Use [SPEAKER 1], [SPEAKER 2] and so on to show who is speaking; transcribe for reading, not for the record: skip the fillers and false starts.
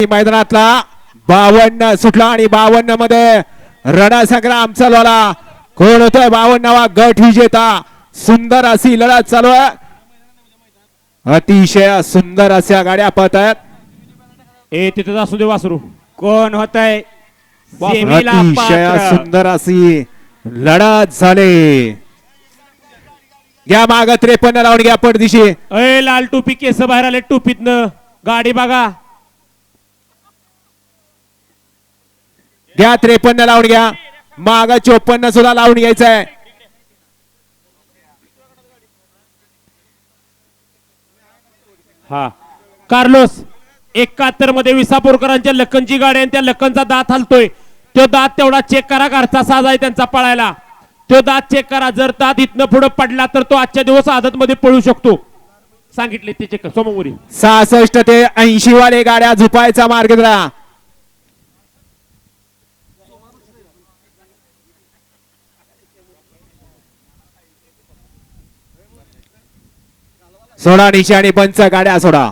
[SPEAKER 1] मैदानातला 52 सुटला आणि 52 मध्ये रणसंग्राम चालवला. कोण होतोय 52वा गट विजेता. सुंदर अशी लढत चालू आहे. अतिशय सुंदर अशा गाड्या पळत आहेत.
[SPEAKER 2] तिथे असू दे वासरू. कोण होतय
[SPEAKER 1] अतिशय सुंदर अशी लढत झाली. घ्या माग 53 लावून घ्या पडदिशी.
[SPEAKER 2] लाल टोपी केस बाहेर आले टोपीतनं. गाडी बघा.
[SPEAKER 1] घ्या 53 लावून घ्या. माग 54 सुद्धा लावून घ्यायचंय.
[SPEAKER 2] हा कार्लोस 71 मध्ये विसापूरकरांच्या लखनची गाडी आणि त्या लखनचा दात हलतोय. तो दात तेवढा चेक करा. घरचा साज आहे त्यांचा पळायला. तो दात चेक करा. जर दात इथनं पुढे पडला तर तो आजच्या दिवस आदत मध्ये पळू शकतो. सांगितले ते चेक सोमवारी.
[SPEAKER 1] 66 ते 80 वाले गाड्या झुपायचा मार्ग दिला. सोडा निशाणी पंच गाड्या सोडा.